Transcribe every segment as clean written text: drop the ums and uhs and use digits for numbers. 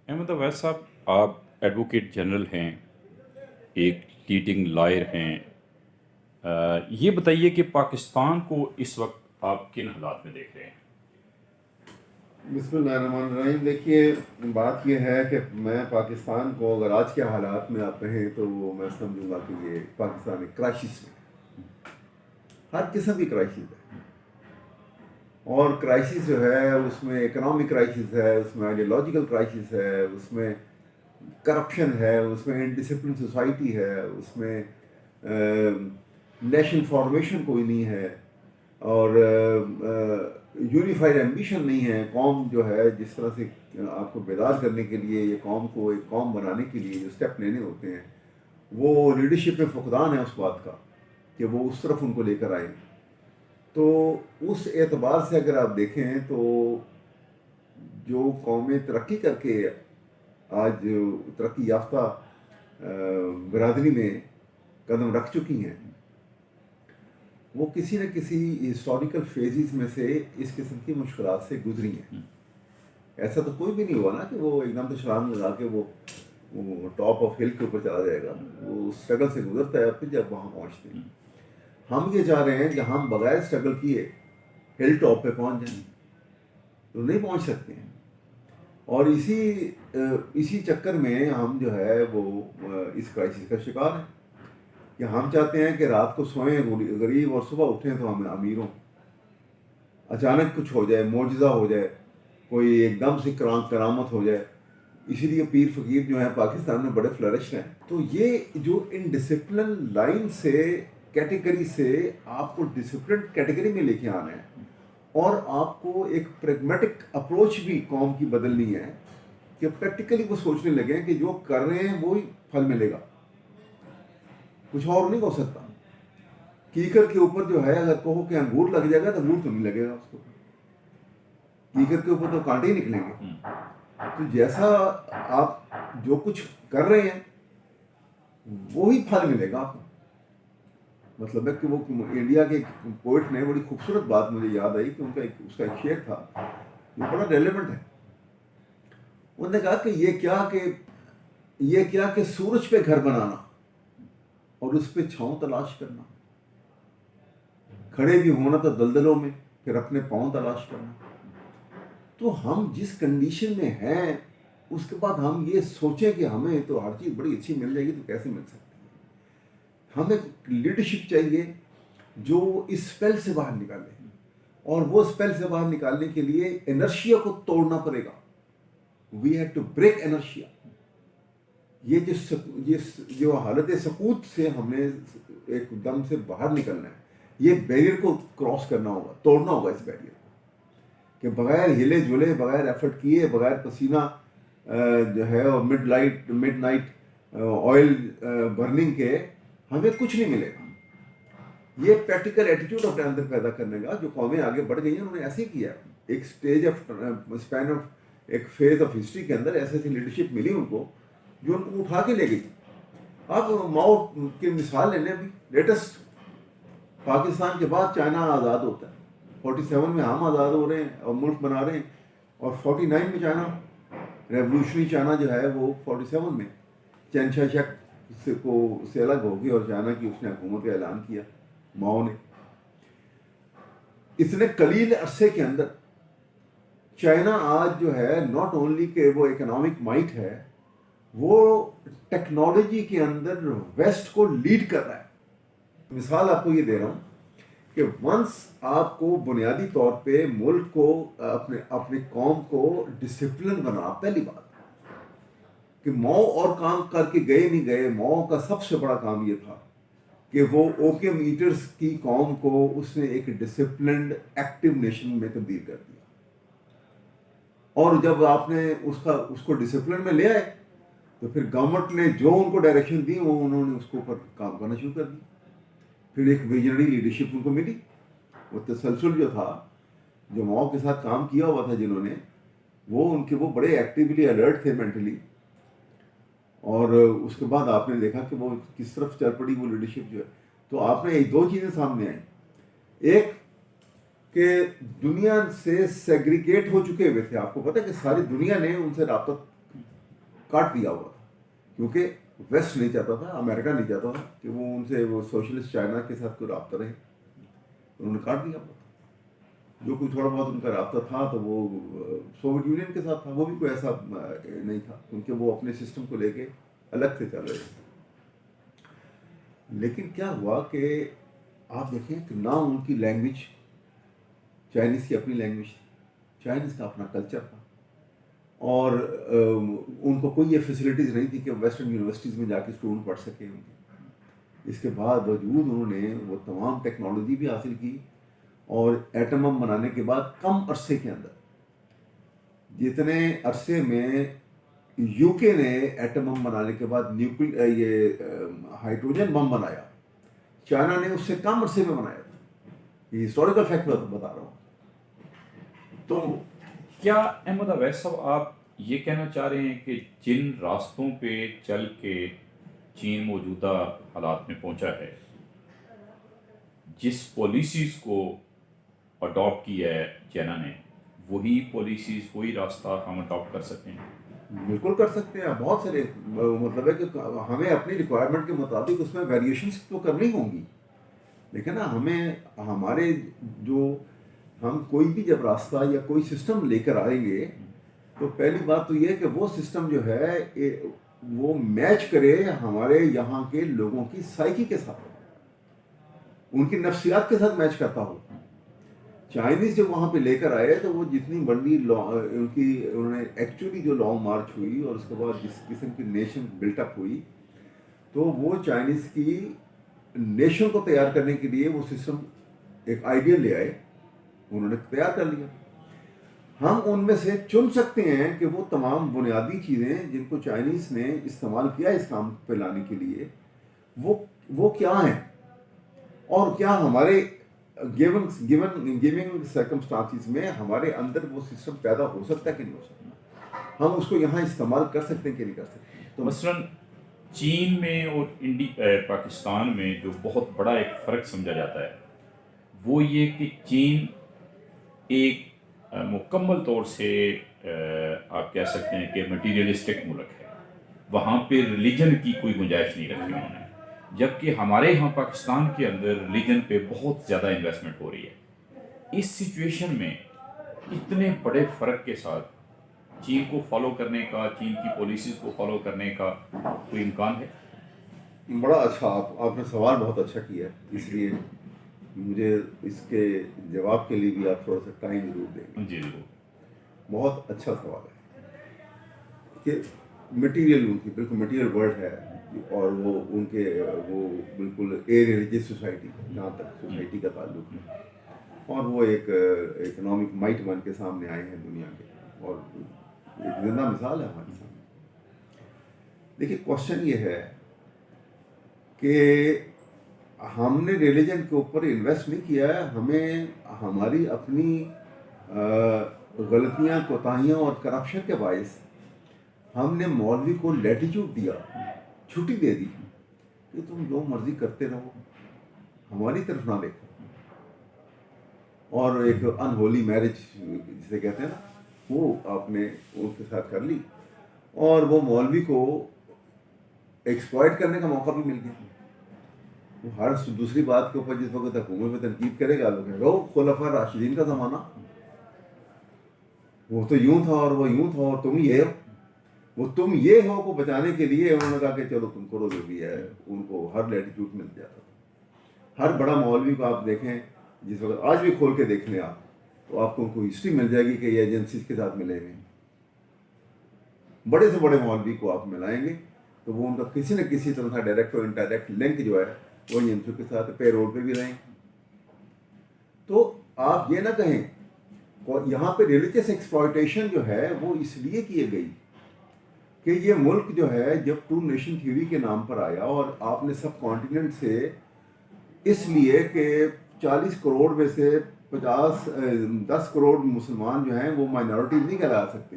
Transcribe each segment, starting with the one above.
احمد اویس صاحب، آپ advocate general ہیں، ایک لیڈنگ لائر ہیں۔ یہ بتائیے کہ پاکستان کو اس وقت آپ کن حالات میں دیکھ رہے ہیں؟ بسم اللہ الرحمن الرحیم۔ دیکھیے، بات یہ ہے کہ میں پاکستان کو اگر آج کے حالات میں آپ کہیں تو میں سمجھوں گا کہ یہ پاکستان ایک کرائسس میں، ہر قسم کی کرائسس ہے، اور کرائسس جو ہے اس میں اکنامک کرائسس ہے، اس میں آئیڈیالوجیکل کرائسس ہے، اس میں کرپشن ہے، اس میں انڈسپلن سوسائٹی ہے، اس میں نیشنل فارمیشن کوئی نہیں ہے، اور یونیفائڈ ایمبیشن نہیں ہے۔ قوم جو ہے جس طرح سے آپ کو بیدار کرنے کے لیے، یہ قوم کو ایک قوم بنانے کے لیے جو اسٹیپ لینے ہوتے ہیں، وہ لیڈرشپ میں فقدان ہے اس بات کا کہ وہ اس طرف ان کو لے کر آئیں۔ تو اس اعتبار سے اگر آپ دیکھیں تو جو قومیں ترقی کر کے آج ترقی یافتہ برادری میں قدم رکھ چکی ہیں، وہ کسی نہ کسی ہسٹوریکل فیزز میں سے اس قسم کی مشکلات سے گزری ہیں۔ ایسا تو کوئی بھی نہیں ہوا نا کہ وہ ایک دم سے چھلانگ لگا کے وہ ٹاپ آف ہل کے اوپر چلا جائے گا۔ وہ اسٹرگل سے گزرتا ہے، پھر جب وہاں پہنچتے ہیں۔ ہم یہ چاہ رہے ہیں کہ ہم بغیر اسٹرگل کیے ہل ٹاپ پہ پہنچ جائیں، تو نہیں پہنچ سکتے ہیں۔ اور اسی چکر میں ہم جو ہے وہ اس کرائسس کا شکار ہیں کہ ہم چاہتے ہیں کہ رات کو سوئیں غریب اور صبح اٹھیں تو ہم امیر ہوں۔ اچانک کچھ ہو جائے، معجزہ ہو جائے، کوئی ایک دم سے کرامت ہو جائے۔ اسی لیے پیر فقیر جو ہیں پاکستان میں بڑے فلرش ہیں۔ تو یہ جو ان ڈسپلن لائن سے، کیٹیگری سے آپ کو ڈسپلن کیٹیگری میں لے کے آنا ہے، اور آپ کو ایک پریگمیٹک اپروچ بھی قوم کی بدلنی ہے کہ پریکٹیکلی وہ سوچنے لگیں کہ جو کر رہے ہیں وہی پھل ملے گا، کچھ اور نہیں ہو سکتا۔ کیکر کے اوپر جو ہے اگر کہو کہ انگور لگ جائے گا تو انگور تو نہیں لگے گا اس کو، کیکر کے اوپر تو کانٹے ہی نکلیں گے۔ تو جیسا آپ جو کچھ کر رہے ہیں وہی پھل ملے گا آپ کو۔ مطلب ہے کہ وہ انڈیا کے پوئٹ نے بڑی خوبصورت بات مجھے یاد آئی کہ اس کا ایک شعر تھا جو بڑا ریلیونٹ ہے۔ انہوں نے کہا کہ یہ کیا کہ سورج پہ گھر بنانا اور اس پہ چھاؤں تلاش کرنا، کھڑے بھی ہونا تو دلدلوں میں، پھر اپنے پاؤں تلاش کرنا۔ تو ہم جس کنڈیشن میں ہیں اس کے بعد ہم یہ سوچیں کہ ہمیں تو ہر چیز بڑی اچھی مل جائے گی، تو کیسے مل سکتی ہے؟ ہمیں لیڈرشپ چاہیے جو اس اسپیل سے باہر نکالے، اور وہ اسپیل سے باہر نکالنے کے لیے انرشیا کو توڑنا پڑے گا۔ We have to break inertia. یہ جو حالت سقوط سے ہم نے ایک دم سے باہر نکلنا ہے، یہ بیریئر کو کراس کرنا ہوگا، توڑنا ہوگا اس بیریئر کو، کہ بغیر ہلے جلے، بغیر ایفرٹ کیے، بغیر پسینہ جو ہے اور مڈ نائٹ آئل برننگ کے ہمیں کچھ نہیں ملے گا۔ یہ پریکٹیکل ایٹیٹیوڈ اپنے اندر پیدا کرنے کا جو قومیں آگے بڑھ گئی ہیں انہوں نے ایسے ہی کیا ہے۔ ایک اسٹیج آف اسپین آف ایک فیز آف ہسٹری کے اندر ایسی لیڈرشپ ملی ان کو جو ان کو اٹھا کے لے گئی۔ آپ ماؤ کی مثال لے لیں، ابھی لیٹسٹ پاکستان کے بعد چائنا آزاد ہوتا ہے، 47 میں ہم آزاد ہو رہے ہیں اور ملک بنا رہے ہیں، اور 49 میں چائنا، ریولوشنری چائنا جو ہے وہ 47 میں چین شک سے الگ ہوگی اور چائنا کی اس نے حکومت کا اعلان کیا ماؤ نے۔ اتنے قلیل عرصے کے اندر چائنا آج جو ہے ناٹ اونلی کہ وہ اکنامک مائٹ ہے، وہ ٹیکنالوجی کے اندر ویسٹ کو لیڈ کر رہا ہے۔ مثال آپ کو یہ دے رہا ہوں کہ ونس آپ کو بنیادی طور پہ ملک کو اپنی قوم کو ڈسپلن بنا، پہلی بات کہ ماؤ اور کام کر کے گئے نہیں گئے، ماؤ کا سب سے بڑا کام یہ تھا کہ وہ اوپیم ایٹرز کی قوم کو اس نے ایک ڈسپلنڈ ایکٹیو نیشن میں تبدیل کر دیا، اور جب آپ نے اس کو ڈسپلن میں لے آئے تو پھر گورنمنٹ نے جو ان کو ڈائریکشن دی وہ انہوں نے اس کے اوپر کام کرنا شروع کر دیا۔ پھر ایک ویژنری لیڈرشپ ان کو ملی، وہ تسلسل جو تھا، جو ماؤ کے ساتھ کام کیا ہوا تھا جنہوں نے، وہ بڑے ایکٹیولی الرٹ تھے مینٹلی، اور اس کے بعد آپ نے دیکھا کہ وہ کس طرف چل پڑی وہ لیڈرشپ جو ہے۔ تو آپ نے ایک دو چیزیں سامنے آئیں، ایک کہ دنیا سے سیگریگیٹ ہو چکے ہوئے تھے، آپ کو پتہ ہے کہ ساری دنیا نے ان سے رابطہ کاٹ دیا ہوا تھا، کیونکہ ویسٹ نہیں چاہتا تھا، امریکہ نہیں چاہتا تھا کہ وہ ان سے وہ سوشلسٹ چائنا کے ساتھ کوئی رابطہ رہے، انہوں نے کاٹ دیا ہوا تھا۔ جو کوئی تھوڑا بہت ان کا رابطہ تھا تو وہ سوویت یونین کے ساتھ تھا، وہ بھی کوئی ایسا نہیں تھا، کیونکہ وہ اپنے سسٹم کو لے کے الگ سے چل رہے تھے۔ لیکن کیا ہوا کہ آپ دیکھیں کہ نہ ان کی لینگویج، چائنیز کی اپنی لینگویج تھی، چائنیز کا اپنا کلچر تھا، اور ان کو کوئی یہ فیسلٹیز نہیں تھی کہ ویسٹرن یونیورسٹیز میں جا کے اسٹوڈنٹ پڑھ سکیں۔ اس کے بعد وجود انہوں نے وہ تمام ٹیکنالوجی بھی حاصل کی، اور ایٹم بم بنانے کے بعد کم عرصے کے اندر، جتنے عرصے میں یو کے نے ایٹم بم بنانے کے بعد یہ ہائیڈروجن بم بنایا، چائنا نے اس سے کم عرصے میں بنایا تھا۔ یہ ہسٹوریکل فیکٹ میں بتا رہا ہوں۔ تو کیا احمد اویس صاحب آپ یہ کہنا چاہ رہے ہیں کہ جن راستوں پہ چل کے چین موجودہ حالات میں پہنچا ہے، جس پالیسیز کو اڈاپٹ کیا ہے چائنا نے، وہی پالیسیز، وہی راستہ ہم اڈاپٹ کر سکتے ہیں؟ بالکل کر سکتے ہیں، بہت سارے مطلب ہے کہ ہمیں اپنی ریکوائرمنٹ کے مطابق اس میں ویریشنس تو کرنی ہوں گی، لیکن نا ہمیں ہمارے جو ہم کوئی بھی جب راستہ یا کوئی سسٹم لے کر آئیں گے تو پہلی بات تو یہ ہے کہ وہ سسٹم جو ہے وہ میچ کرے ہمارے یہاں کے لوگوں کی سائیکی کے ساتھ، ان کی نفسیات کے ساتھ میچ کرتا ہو۔ چائنیز جب وہاں پہ لے کر آئے تو وہ جتنی بڑی انہوں نے ایکچولی جو لانگ مارچ ہوئی اور اس کے بعد جس قسم کی نیشن بلٹ اپ ہوئی، تو وہ چائنیز کی نیشن کو تیار کرنے کے لیے وہ سسٹم ایک آئیڈیا لے آئے، انہوں نے تیار کر لیا۔ ہم ان میں سے چن سکتے ہیں کہ وہ تمام بنیادی چیزیں جن کو چائنیز نے استعمال کیا اس کام پہ لانے کے لیے وہ کیا ہیں، اور کیا ہمارے گیونگ سرکمسٹانسز میں ہمارے اندر وہ سسٹم پیدا ہو سکتا ہے کہ نہیں ہو سکتا، ہم اس کو یہاں استعمال کر سکتے ہیں کہ نہیں کر سکتے۔ تو مثلاً چین میں اور پاکستان میں جو بہت بڑا ایک فرق سمجھا جاتا ہے وہ یہ کہ چین ایک مکمل طور سے آپ کہہ سکتے ہیں کہ مٹیریلسٹک ملک ہے، وہاں پہ ریلیجن کی کوئی گنجائش نہیں رکھی انہوں نے، جبکہ ہمارے یہاں پاکستان کے اندر ریلیجن پہ بہت زیادہ انویسٹمنٹ ہو رہی ہے۔ اس سچویشن میں اتنے بڑے فرق کے ساتھ چین کو فالو کرنے کا، چین کی پالیسیز کو فالو کرنے کا کوئی امکان ہے؟ بڑا اچھا، آپ نے سوال بہت اچھا کیا ہے، اس لیے مجھے اس کے جواب کے لیے بھی آپ تھوڑا سا ٹائم ضرور دیں گے۔ جی ضرور۔ بہت اچھا سوال ہے کہ مٹیریل ان کی بالکل مٹیریل ورلڈ ہے، اور وہ ان کے وہ بالکل اے ریلیجیس سوسائٹی جہاں تک سوسائٹی کا تعلق ہے، اور وہ ایک اکنامک مائٹ بن کے سامنے آئے ہیں دنیا کے، اور ایک زندہ مثال ہے ہمارے سامنے۔ دیکھیے کوشچن یہ ہے کہ ہم نے ریلیجن کے اوپر انویسٹ نہیں کیا ہے، ہمیں ہماری اپنی غلطیاں، کوتاہیاں اور کرپشن کے باعث ہم نے مولوی کو لیٹیچیوڈ دیا، چھٹی دے دی کہ تم جو مرضی کرتے رہو، ہماری طرف نہ دیکھو، اور ایک انہولی میرج جسے کہتے ہیں نا، وہ آپ نے ان کے ساتھ کر لی، اور وہ مولوی کو ایکسپلائٹ کرنے کا موقع بھی مل گیا۔ ہر دوسری بات کے اوپر جس وقت حکومت میں تنقید کرے گا لوگ کہیں گے وہ خلفاء راشدین کا زمانہ، وہ تو یوں تھا اور وہ یوں تھا اور تم یہ ہو، وہ تم یہ ہو کو بچانے کے لیے انہوں نے کہا کہ چلو تم کرو جو بھی ہے، ان کو ہر لیٹیٹیوڈ مل جاتا تھا۔ ہر بڑا مولوی کو آپ دیکھیں، جس وقت آج بھی کھول کے دیکھ لیں آپ، تو آپ کو ان کو ہسٹری مل جائے گی کہ یہ ایجنسیز کے ساتھ ملے ہوئے، بڑے سے بڑے مولوی کو آپ ملائیں گے تو وہ ان کا کسی نہ کسی طرح کا ڈائریکٹ اور انڈائریکٹ لنک جو ہے وہ ایجنسیوں کے ساتھ پے رول پہ بھی رہیں۔ تو آپ یہ نہ کہیں، یہاں پہ ریلیجیس ایکسپلائٹیشن جو ہے وہ اس لیے کی گئی کہ یہ ملک جو ہے جب ٹو نیشن تھیوری کے نام پر آیا، اور آپ نے سب کانٹیننٹ سے اس لیے کہ 40 کروڑ میں سے 10 کروڑ مسلمان جو ہیں وہ مائنورٹی نہیں کہلا سکتے،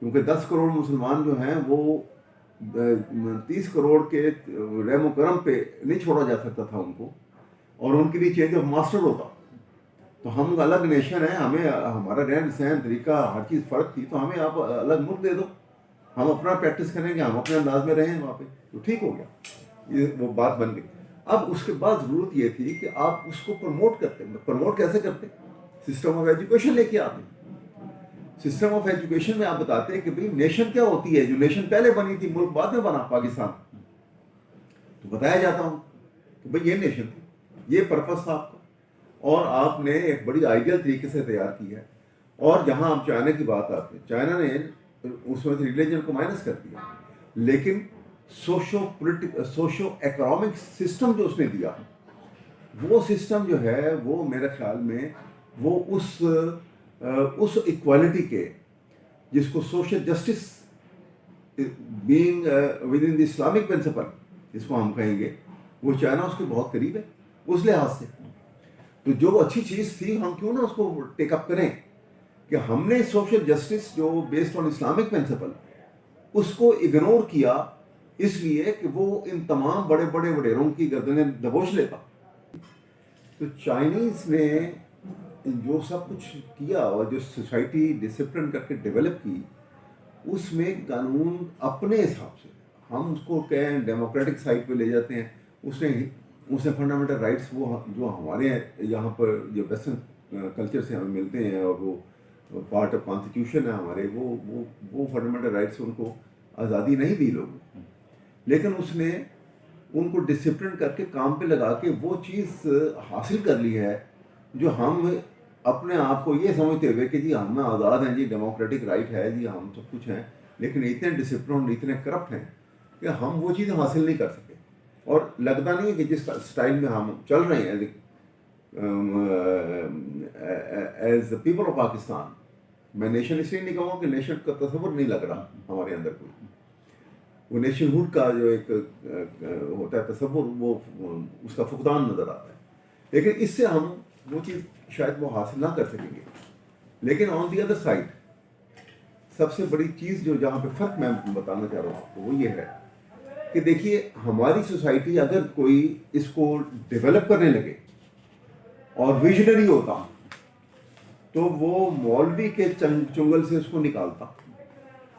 کیونکہ 10 کروڑ مسلمان جو ہیں وہ 30 کروڑ کے رحم و کرم پہ نہیں چھوڑا جا سکتا تھا ان کو، اور ان کے لیے چینج آف ماسٹر ہوتا۔ تو ہم الگ نیشن ہیں، ہمیں ہمارا رہن سہن طریقہ ہر چیز فرق تھی، تو ہمیں آپ الگ ملک دے دو، ہم اپنا پریکٹس کریں گے, ہم اپنے انداز میں رہیں وہاں پہ, تو ٹھیک ہو گیا, یہ وہ بات بن گئی. اب اس کے بعد ضرورت یہ تھی کہ آپ اس کو پروموٹ کرتے. پروموٹ کیسے کرتے؟ سسٹم آف ایجوکیشن لے کے آتے. سسٹم آف ایجوکیشن میں آپ بتاتے ہیں کہ بھئی نیشن کیا ہوتی ہے, جو نیشن پہلے بنی تھی, ملک بعد میں بنا پاکستان, تو بتایا جاتا ہوں کہ بھئی یہ نیشن تھی, یہ پرپس تھا آپ کا, اور آپ نے ایک بڑی آئیڈیل طریقے سے تیار کی ہے. اور جہاں آپ چائنا کی بات آتے ہیں, چائنا نے اس میں ریلیجن کو مائنس کر دیا, لیکن سوشو اکنامک سسٹم جو اس نے دیا, وہ سسٹم جو ہے وہ میرے خیال میں وہ اس ایکوالٹی کے, جس کو social justice being with in the Islamic principle جس کو ہم کہیں گے, وہ چائنا اس کے بہت قریب ہے اس لحاظ سے. تو جو اچھی چیز تھی, ہم کیوں نہ اس کو ٹیک اپ کریں, کہ ہم نے سوشل جسٹس جو بیسڈ آن اسلامک پرنسپل, اس کو اگنور کیا اس لیے کہ وہ ان تمام بڑے بڑے وڈیروں کی گردنیں دبوچ لیتا. تو چائنیز نے جو سب کچھ کیا اور جو سوسائٹی ڈسپلن کر کے ڈیولپ کی, اس میں قانون اپنے حساب سے, ہم اس کو کہیں ڈیموکریٹک سائڈ پہ لے جاتے ہیں, اس نے فنڈامنٹل رائٹس وہ جو ہمارے یہاں پر جو ویسٹرن کلچر سے ہمیں ملتے ہیں اور وہ پارٹ آف کانسٹیٹیوشن ہے ہمارے, وہ فنڈامنٹل رائٹس ان کو آزادی نہیں دی لوگوں, لیکن اس نے ان کو ڈسپلن کر کے کام پہ لگا کے وہ چیز حاصل کر لی ہے جو ہم اپنے آپ کو یہ سمجھتے ہوئے کہ جی ہم آزاد ہیں, جی ڈیموکریٹک رائٹ ہے, جی ہم سب کچھ ہیں, لیکن اتنے ڈسپلن اتنے کرپٹ ہیں کہ ہم وہ چیزیں حاصل نہیں کر سکے. اور لگتا نہیں ہے کہ جس اسٹائل میں ہم چل رہے ہیں as the people of Pakistan, میں نیشن اس لیے نہیں کہوں کہ نیشن کا تصور نہیں لگ رہا ہمارے اندر کوئی, وہ نیشن ہوڈ کا جو ایک ہوتا ہے تصور, وہ اس کا فقدان نظر آتا ہے. لیکن اس سے ہم وہ چیز شاید وہ حاصل نہ کر سکیں گے. لیکن آن دی ادر سائڈ سب سے بڑی چیز جو جہاں پہ فرق میں بتانا چاہ رہا ہوں آپ کو, وہ یہ ہے کہ دیکھیے ہماری سوسائٹی اگر کوئی اس کو ڈیولپ کرنے لگے اور ویژنری ہوتا, تو وہ مولوی کے چنگل سے اس کو نکالتا,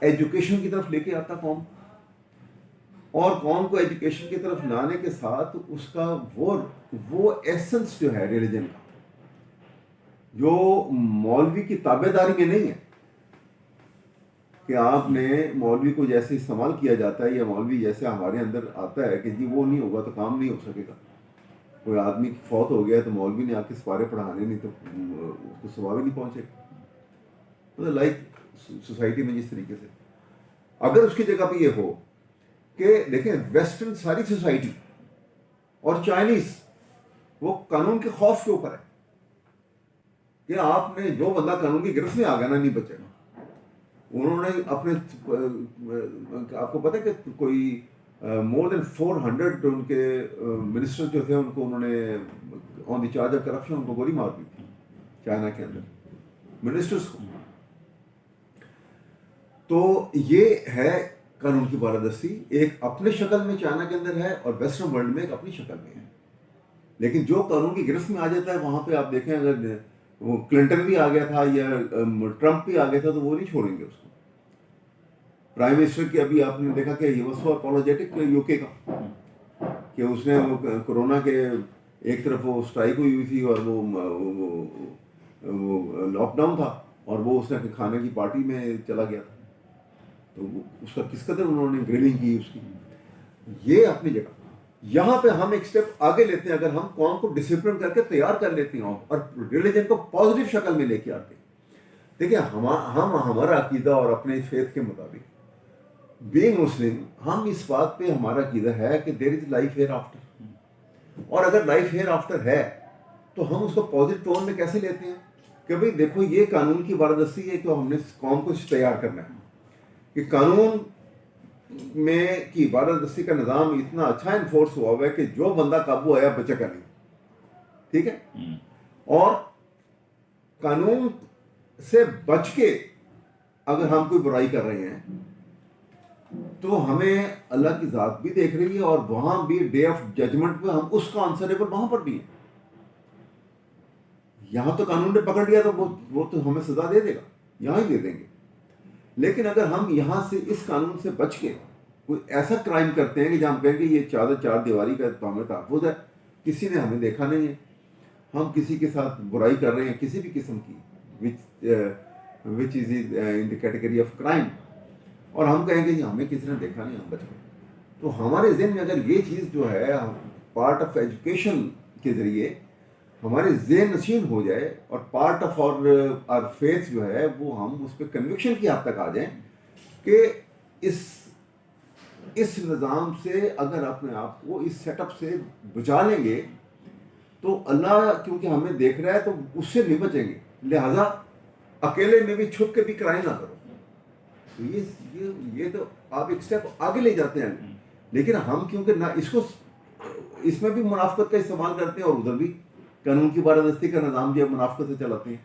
ایجوکیشن کی طرف لے کے آتا قوم, اور قوم کو ایجوکیشن کی طرف لانے کے ساتھ اس کا وہ ایسنس جو ہے ریلیجن کا, جو مولوی کی تابع داری میں نہیں ہے, کہ آپ نے مولوی کو جیسے استعمال کیا جاتا ہے, یا مولوی جیسے ہمارے اندر آتا ہے کہ جی وہ نہیں ہوگا تو کام نہیں ہو سکے گا, کوئی آدمی فوت ہو گیا تو مولوی نے آ کے سپارے پڑھانے نہیں تو اس کو ثواب ہی نہیں پہنچے گا. لائک سوسائٹی میں جس طریقے سے, اگر اس کی جگہ پہ یہ ہو کہ دیکھیں ویسٹرن ساری سوسائٹی اور چائنیز وہ قانون کے خوف کے اوپر ہے کہ آپ نے جو بندہ قانون کی گرفت میں آ گیا نا نہیں بچے گا. انہوں نے اپنے, آپ کو پتہ ہے کہ کوئی مور دین 400 ان کے منسٹر جو تھے, ان کو انہوں نے آن دی چارج آف کرپشن ان کو گولی مار دی تھی چائنا کے اندر, منسٹرز کو. تو یہ ہے قانون کی بالادستی, ایک اپنے شکل میں چائنا کے اندر ہے اور ویسٹرن ورلڈ میں ایک اپنی شکل میں ہے. لیکن جو قانون کی گرفت میں آ جاتا ہے وہاں پہ آپ دیکھیں, اگر وہ کلنٹن بھی آ گیا تھا یا ٹرمپ بھی آ گیا تھا, تو وہ نہیں چھوڑیں گے اس کو. پرائم منسٹر کی ابھی آپ نے دیکھا کہ یہ واز سو اپولوجیٹک یو کے کا, کہ اس نے وہ کورونا کے ایک طرف وہ اسٹرائک ہوئی تھی اور وہ لاک ڈاؤن تھا, اور وہ اس نے کھانے کی پارٹی میں چلا گیا تھا, تو اس کا کس قدر انہوں نے گریڈنگ کی اس کی. یہ اپنی جگہ. یہاں پہ ہم ایک سٹیپ آگے لیتے ہیں, اگر ہم قوم کو ڈسپلن کر کے تیار کر لیتے ہیں اور ریلیجن کو پازیٹیو شکل میں لے کے آتے ہیں. دیکھیں ہمارا عقیدہ اور اپنے فیتھ کے مطابق بینگ مسلم, ہم اس بات پہ ہمارا عقیدہ ہے کہ دیر از لائف ہیئر آفٹر, اور اگر لائف ہیئر آفٹر ہے تو ہم اس کو پازیٹیو ٹون میں کیسے لیتے ہیں کہ بھئی دیکھو یہ قانون کی بالادستی ہے, تو ہم نے قوم کو تیار کرنا ہے کہ قانون میں کی بالادستی کا نظام اتنا اچھا انفورس ہوا ہے کہ جو بندہ قابو آیا بچے کا نہیں, ٹھیک ہے. اور قانون سے بچ کے اگر ہم کوئی برائی کر رہے ہیں تو ہمیں اللہ کی ذات بھی دیکھ رہی ہے, اور وہاں بھی ڈے آف ججمنٹ میں ہم اس کا آنسریبل وہاں پر بھی ہیں. یہاں تو قانون نے پکڑ لیا تو وہ تو ہمیں سزا دے دے گا, یہاں ہی دے دیں گے. لیکن اگر ہم یہاں سے اس قانون سے بچ کے کوئی ایسا کرائم کرتے ہیں کہ جہاں ہم کہیں گے یہ چار دیواری کا تو ہمیں تحفظ ہے، کسی نے ہمیں دیکھا نہیں ہے، ہم کسی کے ساتھ برائی کر رہے ہیں کسی بھی قسم کی وچ از ان دی کیٹیگری آف کرائم، اور ہم کہیں گے جی ہمیں کسی نے دیکھا نہیں ہم بچ گئے. تو ہمارے ذہن میں اگر یہ چیز جو ہے پارٹ آف ایجوکیشن کے ذریعے ہمارے ذہن نشین ہو جائے اور پارٹ آف اور فیتھ جو ہے وہ ہم اس پہ کنوکشن کی حد تک آ جائیں کہ اس نظام سے اگر اپنے آپ کو اس سیٹ اپ سے بچا لیں گے تو اللہ کیونکہ ہمیں دیکھ رہا ہے تو اس سے نہیں بچیں گے، لہذا اکیلے میں بھی چھپ کے بھی کرائم نہ کرو. تو یہ تو آپ ایک اسٹیپ آگے لے جاتے ہیں، لیکن ہم کیونکہ نہ اس میں بھی منافقت کا استعمال کرتے ہیں اور ادھر بھی قانون کی بالادستی کا نظام جو ہے منافقت سے چلاتے ہیں،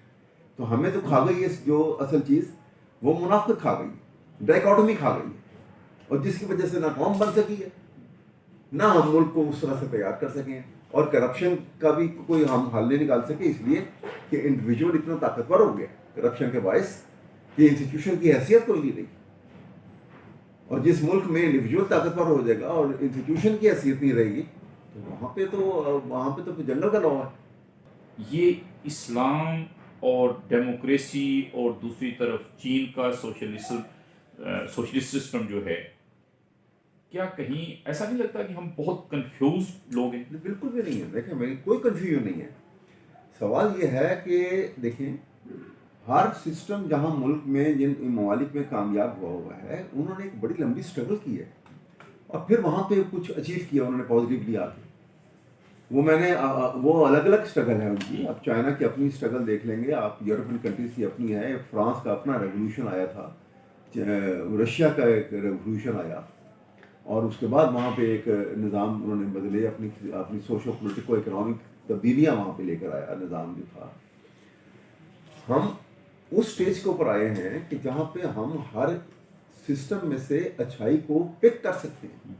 تو ہمیں تو کھا گئی ہے جو اصل چیز وہ منافقت کھا گئی، ڈائیکاٹمی کھا گئی ہے، اور جس کی وجہ سے نہ قوم بن سکی ہے نہ ہم ملک کو اس طرح سے تیار کر سکیں، اور کرپشن کا بھی کوئی ہم حل نہیں نکال سکے اس لیے کہ انڈیویجول اتنا طاقتور ہو گیا کرپشن کے باعث کہ انسٹیٹیوشن کی حیثیت کوئی نہیں رہی. اور جس ملک میں انڈیویجول طاقتور ہو جائے گا اور انسٹیٹیوشن کی حیثیت نہیں رہے گی تو وہاں پہ تو جنگل کا لاء ہے. یہ اسلام اور ڈیموکریسی اور دوسری طرف چین کا سوشلسٹ سسٹم جو ہے، کیا کہیں ایسا نہیں لگتا کہ ہم بہت کنفیوزڈ لوگ ہیں؟ بالکل بھی نہیں ہے. دیکھیں میری کوئی کنفیوژن نہیں ہے. سوال یہ ہے کہ دیکھیں ہر سسٹم جہاں ملک میں جن ممالک میں کامیاب ہوا ہے انہوں نے ایک بڑی لمبی اسٹرگل کی ہے اور پھر وہاں پہ کچھ اچیو کیا انہوں نے پازیٹیولی آ کے. وہ الگ الگ اسٹرگل ہے ان کی. اب چائنا کی اپنی اسٹرگل دیکھ لیں گے آپ، یورپین کنٹریز کی اپنی ہے، فرانس کا اپنا ریولیوشن آیا تھا، رشیا کا ایک ریولیوشن آیا، اور اس کے بعد وہاں پہ ایک نظام انہوں نے بدلے، اپنی سوشو پولیٹیکو اکنامک تبدیلیاں وہاں پہ لے کر آیا نظام جو تھا. ہم اس سٹیج کے اوپر آئے ہیں کہ جہاں پہ ہم ہر سسٹم میں سے اچھائی کو پک کر سکتے ہیں.